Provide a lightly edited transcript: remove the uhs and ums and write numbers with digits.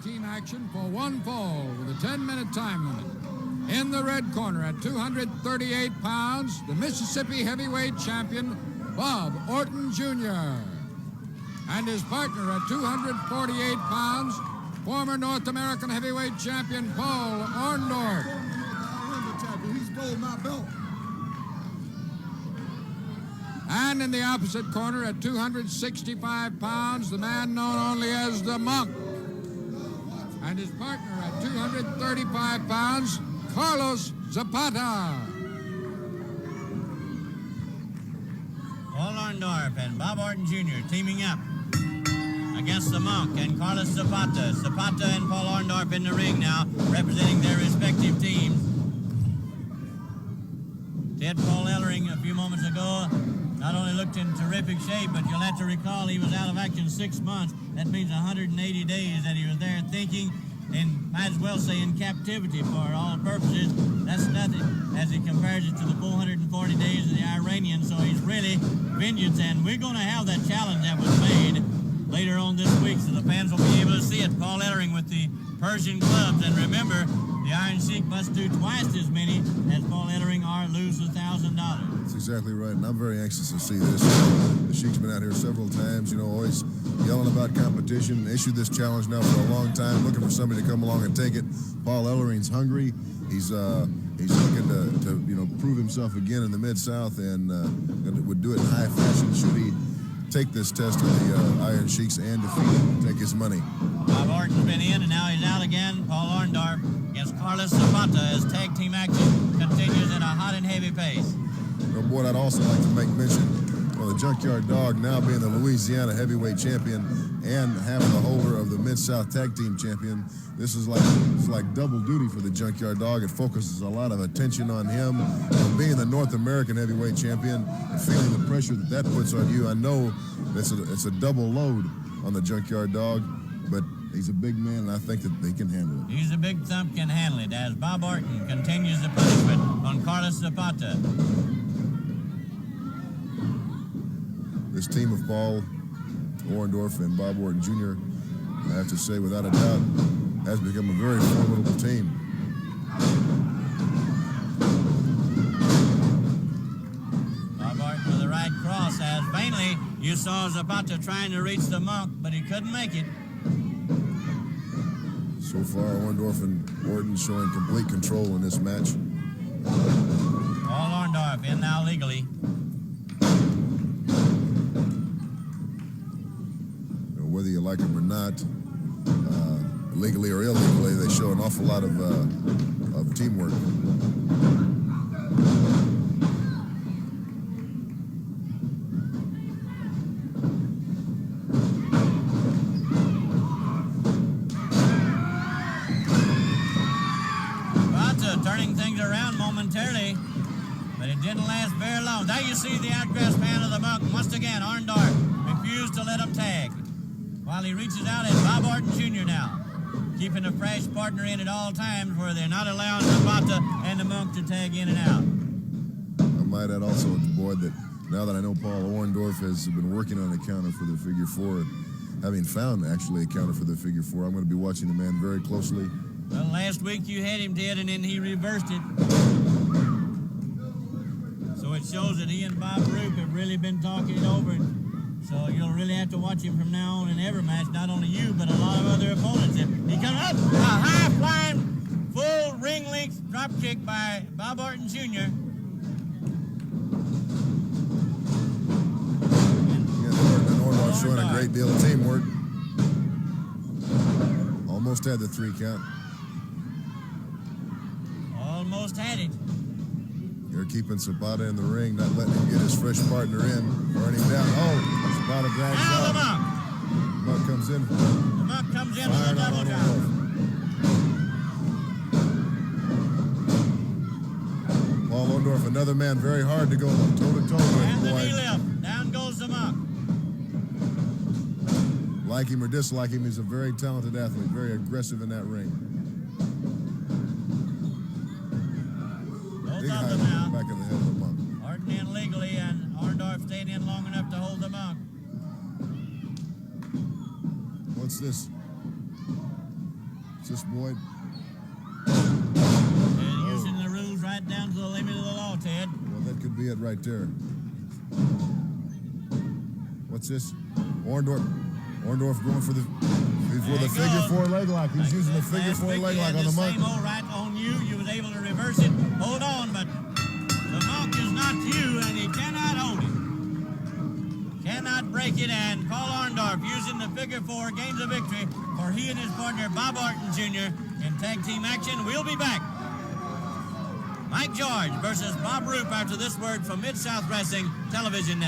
team action for one fall with a 10-minute time limit. In the red corner at 238 pounds, the Mississippi heavyweight champion, Bob Orton Jr. And his partner at 248 pounds, former North American heavyweight champion, Paul Orndorff. He stole my belt. And in the opposite corner at 265 pounds, the man known only as the Monk. And his partner at 235 pounds, Carlos Zapata. Paul Orndorff and Bob Orton Jr. teaming up against the Monk and Carlos Zapata. Zapata and Paul Orndorff in the ring now, representing their respective teams. Ted Paul Ellering a few moments ago not only looked in terrific shape, but you'll have to recall he was out of action 6 months. That means 180 days that he was there thinking, and might as well say in captivity for all purposes. That's nothing as he compares it to the 440 days of the Iranian, so he's really vengeance, and we're going to have that challenge that was made later on this week, so the fans will be able to see it. Paul Ellering with the Persian clubs, and remember, the Iron Sheik must do twice as many as Paul Ellering or lose $1,000. That's exactly right, and I'm very anxious to see this. The Sheik's been out here several times, you know, always yelling about competition, issued this challenge now for a long time, looking for somebody to come along and take it. Paul Ellering's hungry. He's looking to you know, prove himself again in the Mid-South, and would do it in high fashion should he take this test of the Iron Sheiks and defeat him and take his money. Bob Orton's been in, and now he's out again. Paul Orndorff against Carlos Zapata as tag team action continues at a hot and heavy pace. Well, boy, I'd also like to make mention of the Junkyard Dog now being the Louisiana heavyweight champion and having the holder of the Mid-South tag team champion. This is like double duty for the Junkyard Dog. It focuses a lot of attention on him. Being the North American heavyweight champion and feeling the pressure that puts on you, I know it's a double load on the Junkyard Dog, but he's a big man, and I think that they can handle it. He's a big thump, can handle it, as Bob Orton continues the punishment on Carlos Zapata. This team of Paul Orndorff and Bob Orton Jr., I have to say, without a doubt, has become a very formidable team. Bob Orton with the right cross, as vainly you saw Zapata trying to reach the Monk, but he couldn't make it. So far, Orndorff and Orton showing complete control in this match. Paul Orndorff in now legally. Whether you like them or not, legally or illegally, they show an awful lot of teamwork. Zapata turning things around momentarily, but it didn't last very long. There you see the outgrasp hand of the Monk. Once again, Orndorff refused to let him tag. While he reaches out at Bob Orton Jr. now, keeping a fresh partner in at all times where they're not allowing Zapata and the Monk to tag in and out. I might add also at the board that now that I know Paul Orndorff has been working on a counter for the figure four, and having found actually a counter for the figure four, I'm going to be watching the man very closely. Well, last week you had him, Ted, and then he reversed it. So it shows that he and Bob Roop have really been talking it over. So you'll really have to watch him from now on in every match, not only you, but a lot of other opponents. He comes up, a high-flying, full ring-length drop kick by Bob Orton Jr. Yeah, Orndorff showing a great deal of teamwork. Almost had the 3 count. Almost had it. They're keeping Zapata in the ring, not letting him get his fresh partner in, burning him down. Oh, Zapata drags Now out. the Monk. Monk comes in. The Monk comes in with a double drop. Paul Orndorff, another man very hard to go toe-to-toe with. And the Boy, knee lift. Down goes the Monk. like him or dislike him, he's a very talented athlete, very aggressive in that ring. Both Big of high them now. back of the head of the Monk. Orton in legally, and Orndorff stayed in long enough to hold the Monk. What's this? this, Boyd. And using the rules right down to the limit of the law, Ted. Well, that could be it right there. What's this? Orndorff going for the figure four leg lock. He's using the figure four leg lock on the monk. Same old right on you. You was able to reverse it. Hold on, but the monk is not you, and he cannot own it. Cannot break it, and Paul Orndorff, using the figure four, gains a victory for he and his partner Bob Orton Jr. in tag team action. We'll be back. Mike George versus Bob Roop after this word from Mid-South Wrestling Television Network.